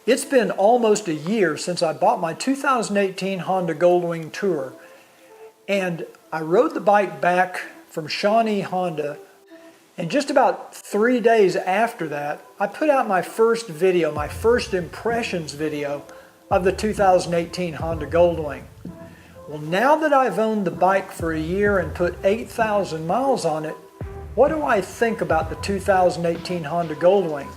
It's been almost a year since I bought my 2018 Honda Goldwing Tour, and I rode the bike back from Shawnee Honda, and just about 3 days after that, I put out my first video, my first impressions video of the 2018 Honda Goldwing. Well, now that I've owned the bike for a year and put 8,000 miles on it, what do I think about the 2018 Honda Goldwing?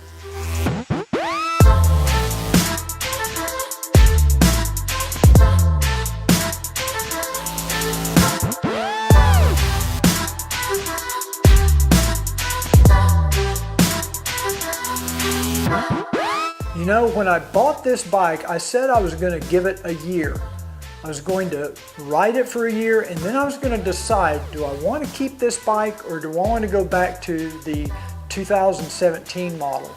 You know, when I bought this bike, I said I was going to give it a year. I was going to ride it for a year, and then I was going to decide, do I want to keep this bike or do I want to go back to the 2017 model?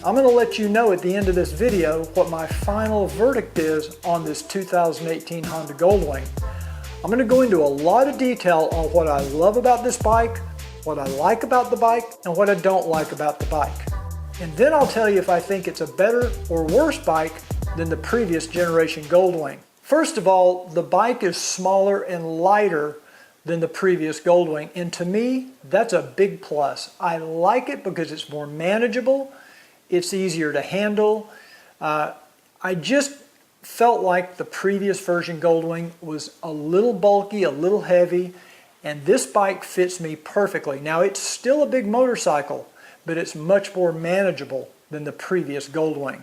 I'm going to let you know at the end of this video what my final verdict is on this 2018 Honda Goldwing. I'm going to go into a lot of detail on what I love about this bike, what I like about the bike, and what I don't like about the bike. And then I'll tell you if I think it's a better or worse bike than the previous generation Goldwing. First of all, the bike is smaller and lighter than the previous Goldwing, and to me, that's a big plus. I like it because it's more manageable, it's easier to handle. I just felt like the previous version Goldwing was a little bulky, a little heavy, and this bike fits me perfectly. Now, it's still a big motorcycle, but it's much more manageable than the previous Goldwing.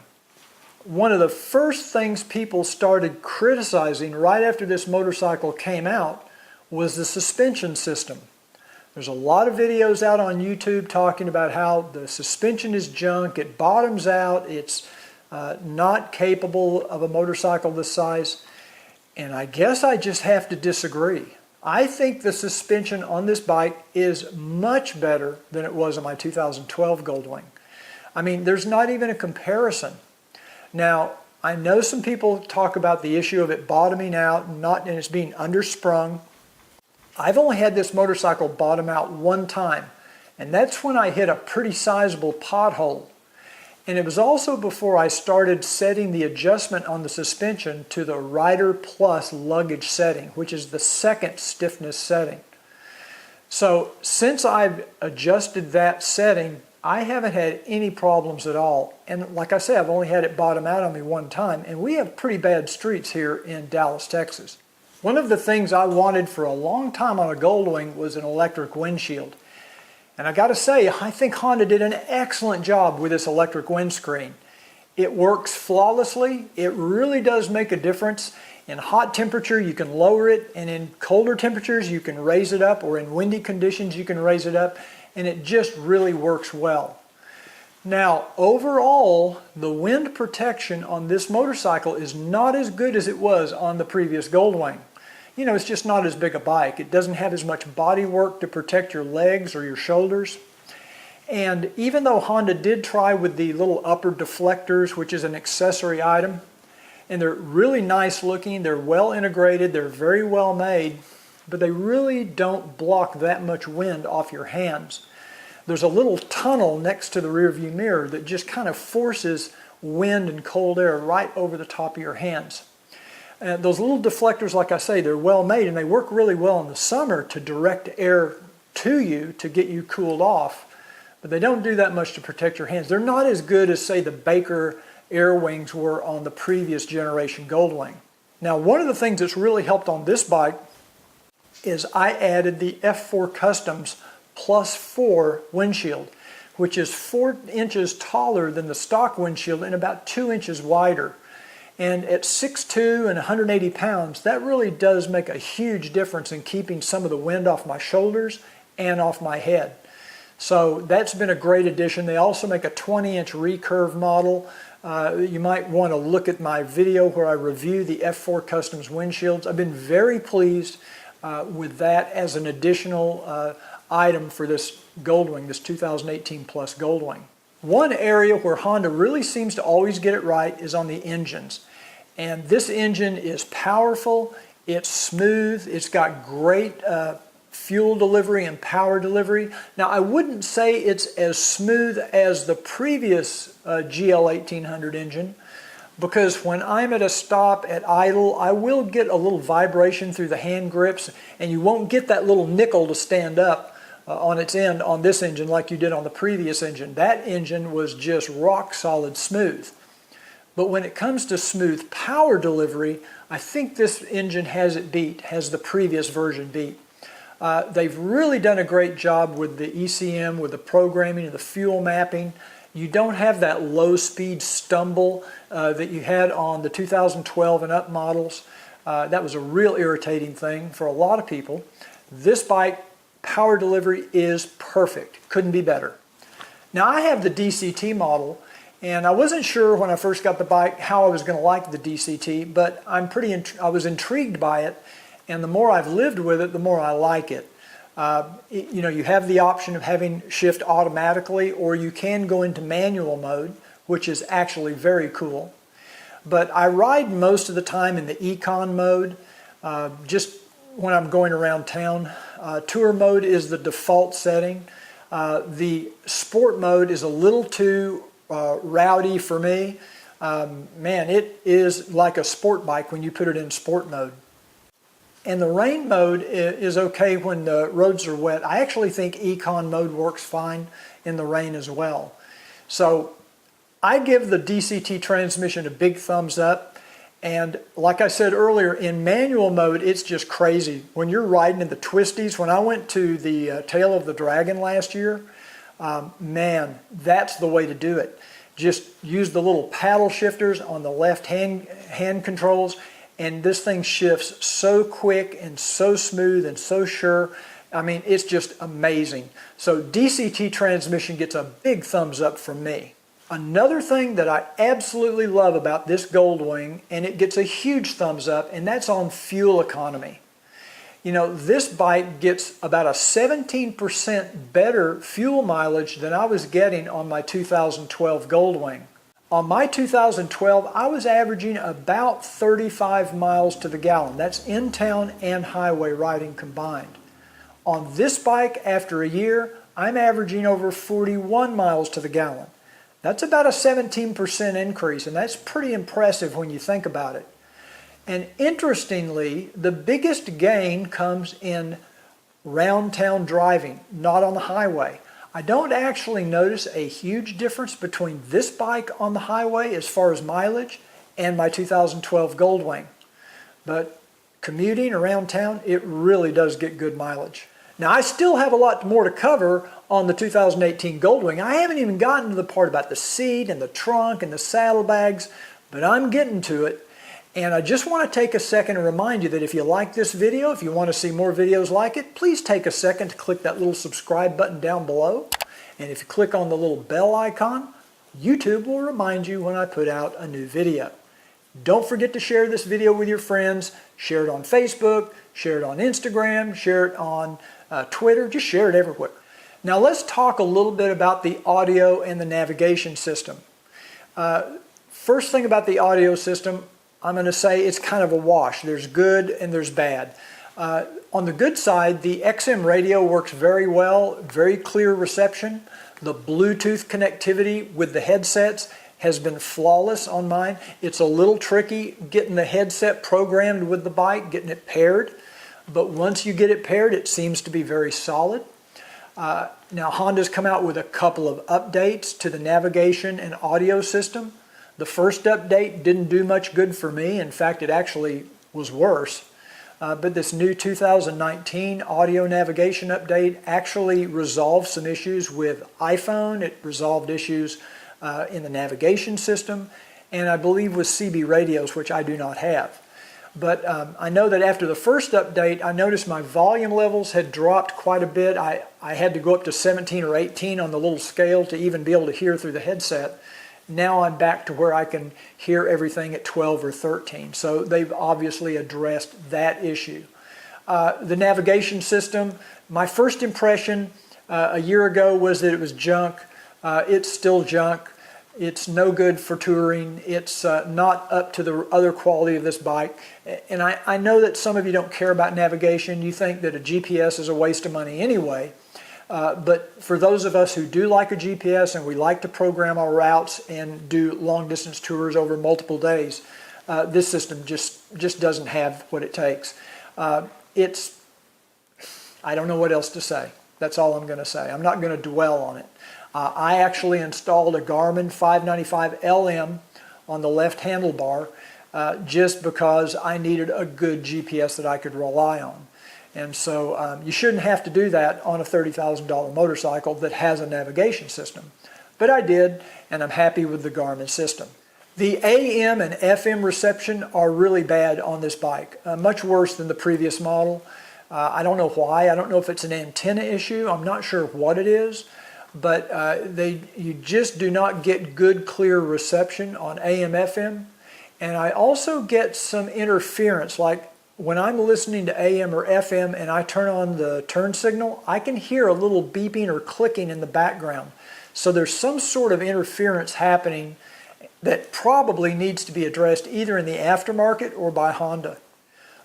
One of the first things people started criticizing right after this motorcycle came out was the suspension system. There's a lot of videos out on YouTube talking about how the suspension is junk, it bottoms out, it's not capable of a motorcycle this size, and I guess I just have to disagree. I think the suspension on this bike is much better than it was on my 2012 Goldwing. I mean, there's not even a comparison. Now, I know some people talk about the issue of it bottoming out and it's being undersprung. I've only had this motorcycle bottom out one time, and that's when I hit a pretty sizable pothole. And it was also before I started setting the adjustment on the suspension to the Rider Plus luggage setting, which is the second stiffness setting. So since I've adjusted that setting, I haven't had any problems at all. And like I say, I've only had it bottom out on me one time, and we have pretty bad streets here in Dallas, Texas. One of the things I wanted for a long time on a Goldwing was an electric windshield. And I got to say, I think Honda did an excellent job with this electric windscreen. It works flawlessly. It really does make a difference. In hot temperature, you can lower it, and in colder temperatures, you can raise it up, or in windy conditions, you can raise it up, and it just really works well. Now, overall, the wind protection on this motorcycle is not as good as it was on the previous Goldwing. You know, it's just not as big a bike. It doesn't have as much body work to protect your legs or your shoulders. And even though Honda did try with the little upper deflectors, which is an accessory item, and they're really nice looking, they're well integrated, they're very well made, but they really don't block that much wind off your hands. There's a little tunnel next to the rear view mirror that just kind of forces wind and cold air right over the top of your hands. Those little deflectors, like I say, they're well made, and they work really well in the summer to direct air to you to get you cooled off, but they don't do that much to protect your hands. They're not as good as, say, the Baker air wings were on the previous generation Goldwing. Now, one of the things that's really helped on this bike is I added the F4 Customs +4 windshield, which is 4 inches taller than the stock windshield and about 2 inches wider. And at 6'2" and 180 pounds, that really does make a huge difference in keeping some of the wind off my shoulders and off my head. So that's been a great addition. They also make a 20-inch recurve model. You might want to look at my video where I review the F4 Customs windshields. I've been very pleased with that as an additional item for this Goldwing, this 2018 Plus Goldwing. One area where Honda really seems to always get it right is on the engines. And this engine is powerful, It's smooth. It's got great fuel delivery and power delivery. Now, I wouldn't say it's as smooth as the previous GL 1800 engine, because when I'm at a stop at idle, I will get a little vibration through the hand grips, and you won't get that little nickel to stand up on its end on this engine like you did on the previous engine. That engine was just rock solid smooth. But when it comes to smooth power delivery, I think this engine has it beat, has the previous version beat. They've really done a great job with the ECM, with the programming and the fuel mapping. You don't have that low speed stumble that you had on the 2012 and up models. That was a real irritating thing for a lot of people. This bike, power delivery is perfect. Couldn't be better. Now, I have the DCT model, and I wasn't sure when I first got the bike how I was going to like the DCT, but I was intrigued by it, and the more I've lived with it, the more I like it. You know, you have the option of having shift automatically, or you can go into manual mode, which is actually very cool. But I ride most of the time in the econ mode, just when I'm going around town. Tour mode is the default setting. The sport mode is a little too rowdy for me. Man, it is like a sport bike when you put it in sport mode. And the rain mode is okay when the roads are wet. I actually think econ mode works fine in the rain as well. So I give the DCT transmission a big thumbs up. And like I said earlier, in manual mode, it's just crazy. When you're riding in the twisties, when I went to the Tail of the Dragon last year, man, that's the way to do it. Just use the little paddle shifters on the left hand controls, and this thing shifts so quick and so smooth and so sure. I mean, it's just amazing. So DCT transmission gets a big thumbs up from me. Another thing that I absolutely love about this Goldwing, and it gets a huge thumbs up, and that's on fuel economy. You know, this bike gets about a 17% better fuel mileage than I was getting on my 2012 Goldwing. On my 2012, I was averaging about 35 miles to the gallon. That's in town and highway riding combined. On this bike, after a year, I'm averaging over 41 miles to the gallon. That's about a 17% increase, and that's pretty impressive when you think about it. And interestingly, the biggest gain comes in round town driving, not on the highway. I don't actually notice a huge difference between this bike on the highway as far as mileage and my 2012 Goldwing. But commuting around town, it really does get good mileage. Now, I still have a lot more to cover on the 2018 Goldwing. I haven't even gotten to the part about the seat and the trunk and the saddlebags, but I'm getting to it. And I just want to take a second and remind you that if you like this video, if you want to see more videos like it, please take a second to click that little subscribe button down below. And if you click on the little bell icon, YouTube will remind you when I put out a new video. Don't forget to share this video with your friends. Share it on Facebook, share it on Instagram, share it on Twitter, just share it everywhere. Now let's talk a little bit about the audio and the navigation system. First thing about the audio system, I'm going to say it's kind of a wash. There's good and there's bad. On the good side, the XM radio works very well, very clear reception. The Bluetooth connectivity with the headsets has been flawless on mine. It's a little tricky getting the headset programmed with the bike, getting it paired. But once you get it paired, it seems to be very solid. Now, Honda's come out with a couple of updates to the navigation and audio system. The first update didn't do much good for me. In fact, it actually was worse. But this new 2019 audio navigation update actually resolved some issues with iPhone. It resolved issues in the navigation system, and I believe with CB radios, which I do not have. But I know that after the first update, I noticed my volume levels had dropped quite a bit. I had to go up to 17 or 18 on the little scale to even be able to hear through the headset. Now I'm back to where I can hear everything at 12 or 13. So they've obviously addressed that issue. The navigation system, my first impression a year ago was that it was junk. It's still junk. It's no good for touring. It's not up to the other quality of this bike. And I know that some of you don't care about navigation. You think that a GPS is a waste of money anyway. But for those of us who do like a GPS and we like to program our routes and do long distance tours over multiple days, this system just doesn't have what it takes. I don't know what else to say. That's all I'm going to say. I'm not going to dwell on it. I actually installed a Garmin 595 LM on the left handlebar just because I needed a good GPS that I could rely on. And so you shouldn't have to do that on a $30,000 motorcycle that has a navigation system. But I did, and I'm happy with the Garmin system. The AM and FM reception are really bad on this bike, much worse than the previous model. I don't know why. I don't know if it's an antenna issue. I'm not sure what it is. But you just do not get good, clear reception on AM, FM. And I also get some interference, like when I'm listening to AM or FM and I turn on the turn signal, I can hear a little beeping or clicking in the background. So there's some sort of interference happening that probably needs to be addressed either in the aftermarket or by Honda.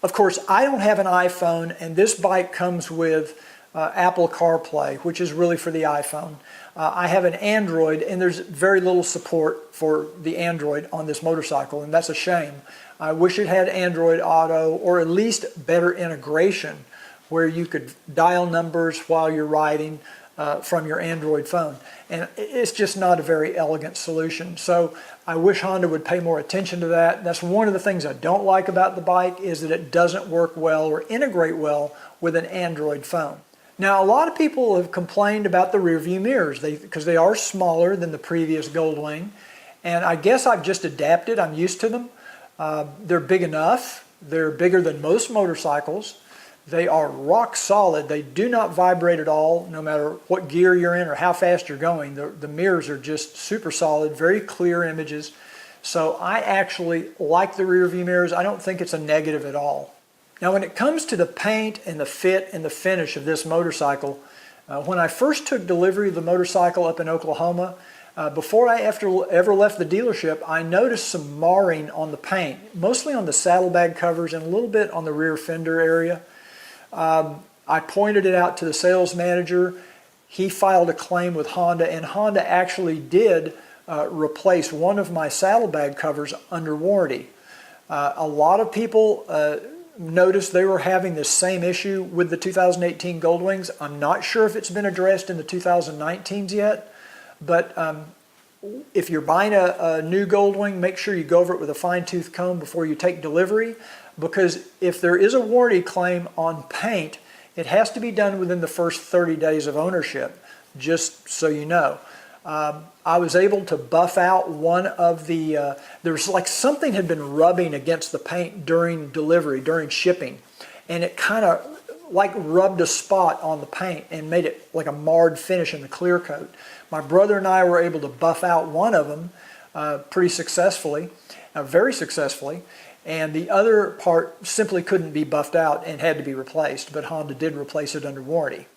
Of course, I don't have an iPhone, and this bike comes with Apple CarPlay, which is really for the iPhone. I have an Android, and there's very little support for the Android on this motorcycle, and that's a shame. I wish it had Android Auto, or at least better integration where you could dial numbers while you're riding from your Android phone. And it's just not a very elegant solution. So I wish Honda would pay more attention to that. That's one of the things I don't like about the bike, is that it doesn't work well or integrate well with an Android phone. Now, a lot of people have complained about the rear view mirrors because they are smaller than the previous Goldwing, and I guess I've just adapted. I'm used to them. They're big enough. They're bigger than most motorcycles. They are rock solid. They do not vibrate at all, no matter what gear you're in or how fast you're going. The mirrors are just super solid, very clear images. So I actually like the rear view mirrors. I don't think it's a negative at all. Now, when it comes to the paint and the fit and the finish of this motorcycle, when I first took delivery of the motorcycle up in Oklahoma, before I ever left the dealership, I noticed some marring on the paint, mostly on the saddlebag covers and a little bit on the rear fender area. I pointed it out to the sales manager. He filed a claim with Honda, and Honda actually did replace one of my saddlebag covers under warranty. A lot of people noticed they were having the same issue with the 2018 Goldwings. I'm not sure if it's been addressed in the 2019s yet, but if you're buying a new Goldwing, make sure you go over it with a fine-tooth comb before you take delivery, because if there is a warranty claim on paint, it has to be done within the first 30 days of ownership, just so you know. I was able to buff out one of the, there was like something had been rubbing against the paint during delivery, during shipping, and it kind of like rubbed a spot on the paint and made it like a marred finish in the clear coat. My brother and I were able to buff out one of them pretty successfully, very successfully, and the other part simply couldn't be buffed out and had to be replaced, but Honda did replace it under warranty.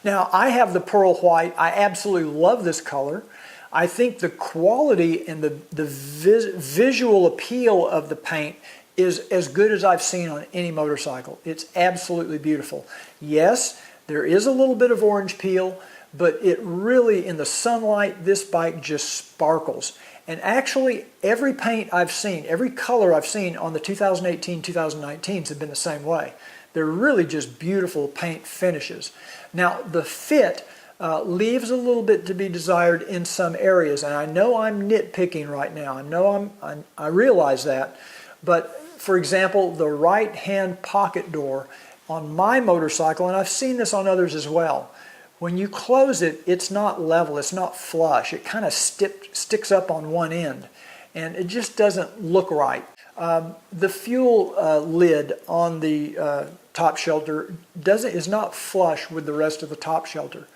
Now, I have the pearl white. I absolutely love this color. I think the quality and the visual appeal of the paint is as good as I've seen on any motorcycle. It's absolutely beautiful. Yes, there is a little bit of orange peel, but it really, in the sunlight, this bike just sparkles. And actually, every paint I've seen, every color I've seen on the 2018, 2019s have been the same way. They're really just beautiful paint finishes. Now, the fit leaves a little bit to be desired in some areas, and I know I'm nitpicking right now. I realize that, but for example, the right-hand pocket door on my motorcycle, and I've seen this on others as well, when you close it, it's not level, it's not flush. It kind of sticks up on one end, and it just doesn't look right. The fuel lid on the top shelter is not flush with the rest of the top shelter.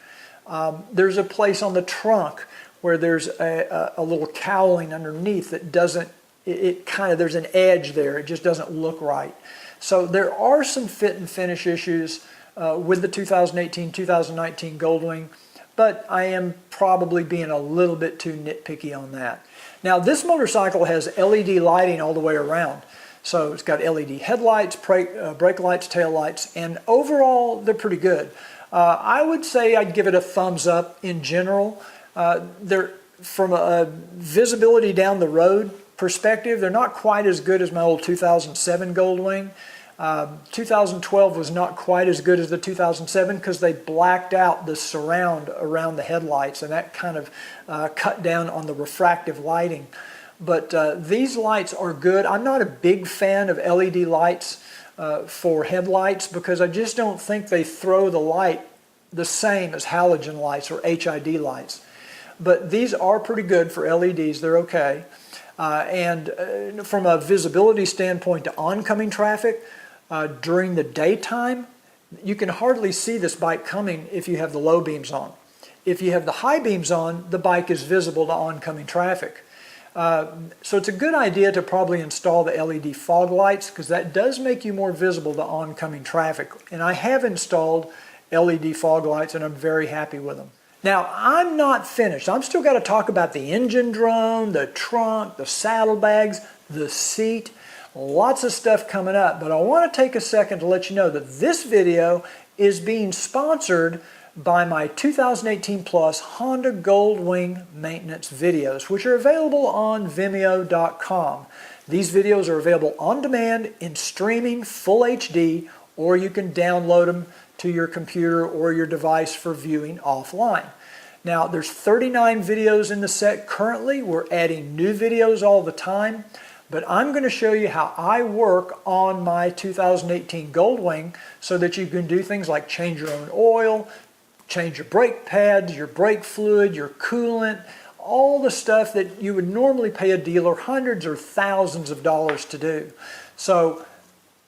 There's a place on the trunk where there's a little cowling underneath that doesn't, there's an edge there. It just doesn't look right. So there are some fit and finish issues with the 2018-2019 Goldwing. but I am probably being a little bit too nitpicky on that. Now this motorcycle has LED lighting all the way around. So it's got LED headlights, brake lights, tail lights, and overall they're pretty good. I would say I'd give it a thumbs up in general. From a visibility down the road perspective, they're not quite as good as my old 2007 Goldwing. 2012 was not quite as good as the 2007 because they blacked out the surround around the headlights, and that kind of cut down on the refractive lighting. But these lights are good. I'm not a big fan of LED lights for headlights because I just don't think they throw the light the same as halogen lights or HID lights. But these are pretty good for LEDs. They're okay. And from a visibility standpoint to oncoming traffic, during the daytime, you can hardly see this bike coming if you have the low beams on. If you have the high beams on, the bike is visible to oncoming traffic. So it's a good idea to probably install the LED fog lights because that does make you more visible to oncoming traffic. And I have installed LED fog lights and I'm very happy with them. Now I'm not finished. I'm still got to talk about the engine drone, the trunk, the saddlebags, the seat. Lots of stuff coming up, but I want to take a second to let you know that this video is being sponsored by my 2018 Plus Honda Goldwing maintenance videos, which are available on Vimeo.com. These videos are available on demand in streaming full HD, or you can download them to your computer or your device for viewing offline. Now, there's 39 videos in the set currently. We're adding new videos all the time, but I'm going to show you how I work on my 2018 Goldwing so that you can do things like change your own oil, change your brake pads, your brake fluid, your coolant, all the stuff that you would normally pay a dealer hundreds or thousands of dollars to do. So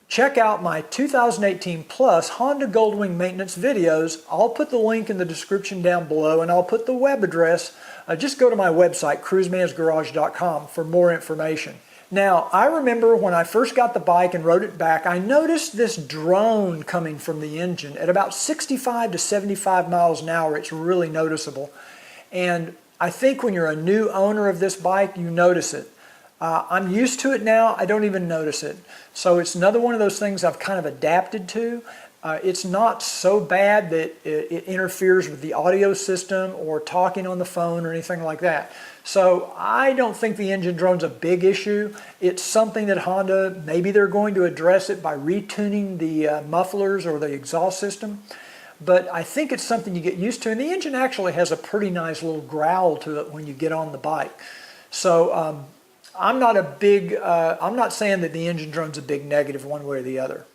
check out my 2018 Plus Honda Goldwing maintenance videos. I'll put the link in the description down below, and I'll put the web address. Just go to my website, cruisemansgarage.com, for more information. Now, I remember when I first got the bike and rode it back, I noticed this drone coming from the engine at about 65 to 75 miles an hour. It's really noticeable. And I think when you're a new owner of this bike, you notice it. I'm used to it now. I don't even notice it. So it's another one of those things I've kind of adapted to. It's not so bad that it interferes with the audio system or talking on the phone or anything like that. So I don't think the engine drone's a big issue. It's something that Honda, maybe they're going to address it by retuning the mufflers or the exhaust system. But I think it's something you get used to. And the engine actually has a pretty nice little growl to it when you get on the bike. So I'm not saying that the engine drone's a big negative one way or the other.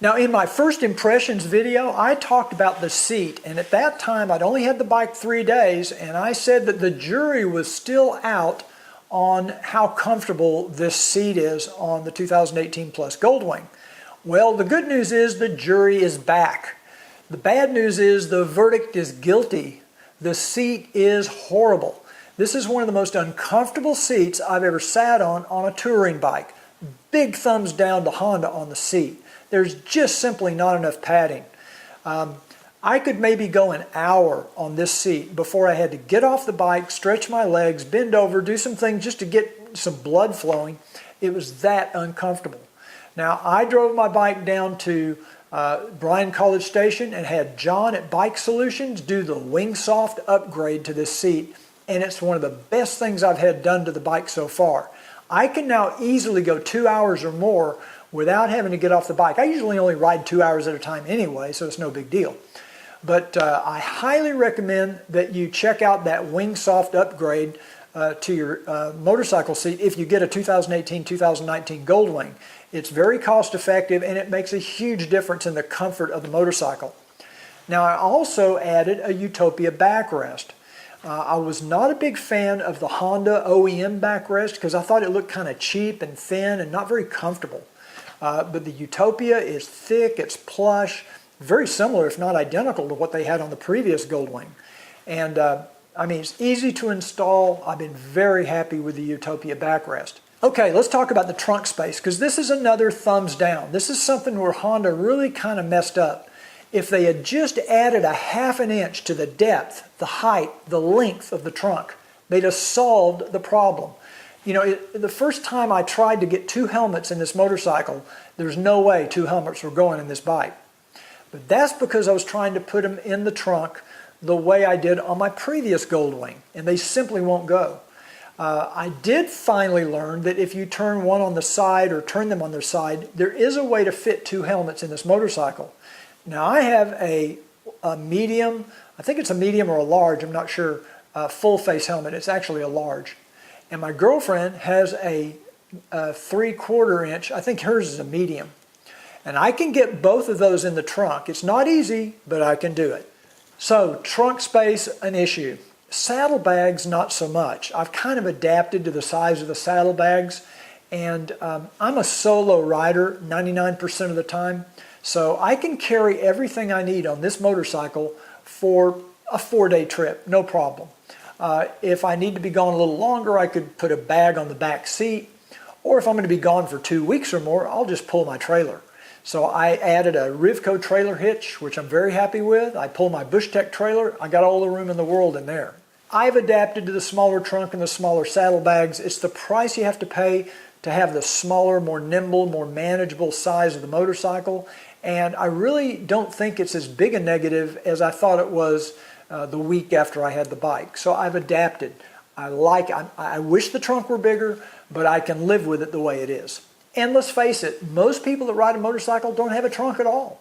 Now, in my first impressions video, I talked about the seat, and at that time I'd only had the bike 3 days, and I said that the jury was still out on how comfortable this seat is on the 2018 Plus Goldwing. Well, the good news is the jury is back. The bad news is the verdict is guilty. The seat is horrible. This is one of the most uncomfortable seats I've ever sat on a touring bike. Big thumbs down to Honda on the seat. There's just simply not enough padding. I could maybe go an hour on this seat before I had to get off the bike, stretch my legs, bend over, do some things just to get some blood flowing. It was that uncomfortable. Now, I drove my bike down to Bryan College Station and had John at Bike Solutions do the Wing Soft upgrade to this seat, and it's one of the best things I've had done to the bike so far. I can now easily go 2 hours or more without having to get off the bike. I usually only ride 2 hours at a time anyway, so it's no big deal. But I highly recommend that you check out that Wing Soft upgrade to your motorcycle seat if you get a 2018-2019 Goldwing. It's very cost effective and it makes a huge difference in the comfort of the motorcycle. Now, I also added a Utopia backrest. I was not a big fan of the Honda OEM backrest because I thought it looked kind of cheap and thin and not very comfortable. But the Utopia is thick, it's plush, very similar if not identical to what they had on the previous Goldwing. And I mean, it's easy to install. I've been very happy with the Utopia backrest. Okay, let's talk about the trunk space because this is another thumbs down. This is something where Honda really kind of messed up. If they had just added a ½ an inch to the depth, the height, the length of the trunk, they'd have solved the problem. You know, the first time I tried to get 2 helmets in this motorcycle, there's no way 2 helmets were going in this bike. But that's because I was trying to put them in the trunk the way I did on my previous Goldwing, and they simply won't go. I did finally learn that if you turn one on the side or turn them on their side, there is a way to fit 2 helmets in this motorcycle. Now I have a medium, I think it's a medium or a large, I'm not sure, full face helmet. It's actually a large. And my girlfriend has a 3/4 inch, I think hers is a medium. And I can get both of those in the trunk. It's not easy, but I can do it. So trunk space, an issue. Saddlebags, not so much. I've kind of adapted to the size of the saddlebags, and I'm a solo rider 99% of the time, so I can carry everything I need on this motorcycle for a 4-day trip, no problem. If I need to be gone a little longer, I could put a bag on the back seat, or if I'm going to be gone for 2 weeks or more, I'll just pull my trailer. So I added a Rivco trailer hitch, which I'm very happy with. I pull my Bushtec trailer. I got all the room in the world in there. I've adapted to the smaller trunk and the smaller saddlebags. It's the price you have to pay to have the smaller, more nimble, more manageable size of the motorcycle. And I really don't think it's as big a negative as I thought it was the week after I had the bike. So I've adapted. I wish the trunk were bigger, but I can live with it the way it is. And let's face it, most people that ride a motorcycle don't have a trunk at all.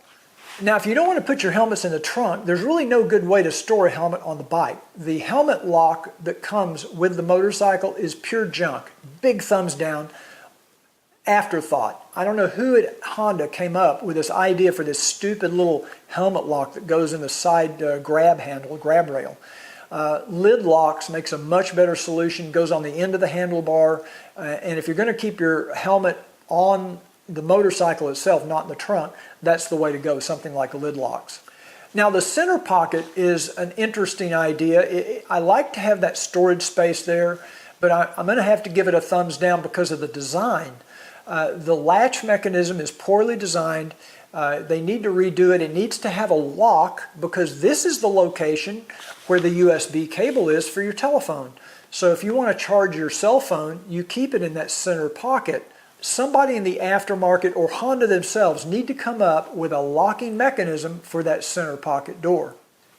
Now, if you don't want to put your helmets in the trunk, there's really no good way to store a helmet on the bike. The helmet lock that comes with the motorcycle is pure junk. Big thumbs down. Afterthought. I don't know who at Honda came up with this idea for this stupid little helmet lock that goes in the side grab rail. Lid locks makes a much better solution, goes on the end of the handlebar, and if you're going to keep your helmet on the motorcycle itself, not in the trunk, that's the way to go, something like lid locks. Now the center pocket is an interesting idea. I like to have that storage space there, but I'm going to have to give it a thumbs down because of the design. The latch mechanism is poorly designed. They need to redo it. It needs to have a lock because this is the location where the USB cable is for your telephone. So if you want to charge your cell phone, you keep it in that center pocket. Somebody in the aftermarket or Honda themselves need to come up with a locking mechanism for that center pocket door.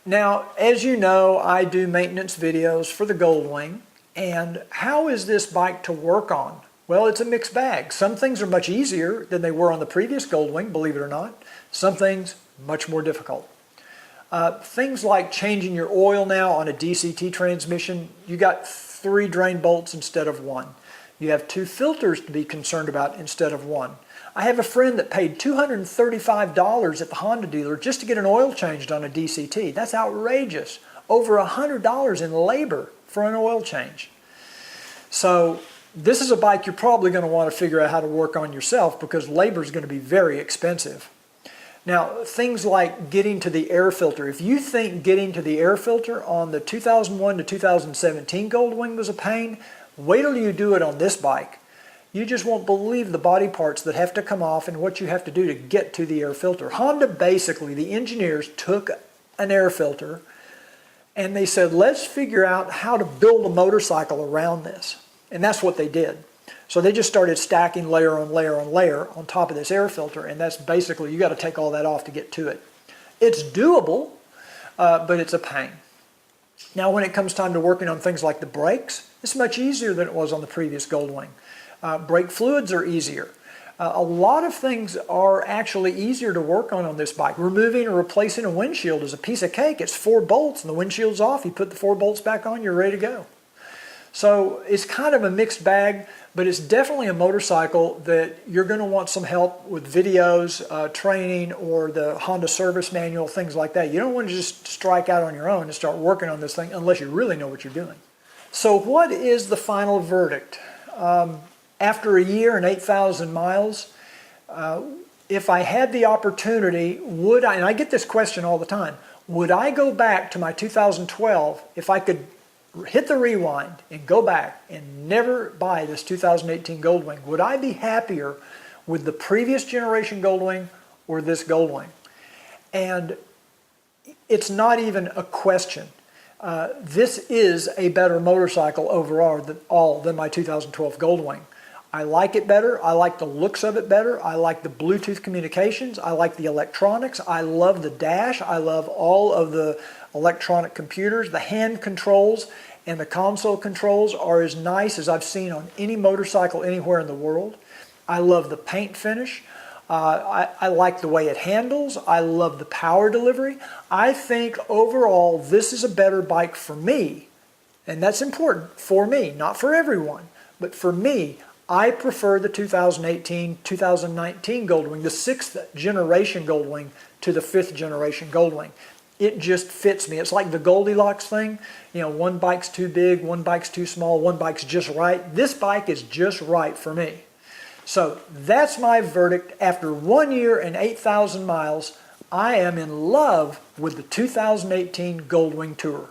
Now, as you know, I do maintenance videos for the Goldwing. And how is this bike to work on? Well, it's a mixed bag. Some things are much easier than they were on the previous Goldwing, believe it or not. Some things much more difficult. Things like changing your oil now on a DCT transmission, you got 3 drain bolts instead of 1. You have 2 filters to be concerned about instead of 1. I have a friend that paid $235 at the Honda dealer just to get an oil changed on a DCT. That's outrageous. Over $100 in labor for an oil change. So this is a bike you're probably going to want to figure out how to work on yourself because labor is going to be very expensive. Now, things like getting to the air filter. If you think getting to the air filter on the 2001 to 2017 Goldwing was a pain, wait till you do it on this bike. You just won't believe the body parts that have to come off and what you have to do to get to the air filter. Honda basically, the engineers took an air filter and they said, let's figure out how to build a motorcycle around this. And that's what they did. So they just started stacking layer on layer on layer on top of this air filter, and that's basically, you got to take all that off to get to it. It's doable, but it's a pain. Now when it comes time to working on things like the brakes, it's much easier than it was on the previous Goldwing. Brake fluids are easier. A lot of things are actually easier to work on this bike. Removing or replacing a windshield is a piece of cake. It's 4 bolts and the windshield's off. You put the 4 bolts back on, you're ready to go. So it's kind of a mixed bag, but it's definitely a motorcycle that you're going to want some help with videos, training, or the Honda service manual, things like that. You don't want to just strike out on your own and start working on this thing unless you really know what you're doing. So what is the final verdict? After a year and 8,000 miles, if I had the opportunity, would I, and I get this question all the time, would I go back to my 2012 if I could hit the rewind and go back and never buy this 2018 Goldwing? Would I be happier with the previous generation Goldwing or this Goldwing? And it's not even a question. This is a better motorcycle overall than my 2012 Goldwing. I like it better. I like the looks of it better. I like the Bluetooth communications. I like the electronics. I love the dash. I love all of the electronic computers. The hand controls and the console controls are as nice as I've seen on any motorcycle anywhere in the world. I love the paint finish. I like the way it handles. I love the power delivery. I think overall this is a better bike for me, and that's important for me, not for everyone, but for me. I prefer the 2018-2019 Goldwing, the 6th generation Goldwing, to the 5th generation Goldwing. It just fits me. It's like the Goldilocks thing. You know, one bike's too big, one bike's too small, one bike's just right. This bike is just right for me. So that's my verdict. After 1 year and 8,000 miles, I am in love with the 2018 Goldwing Tour.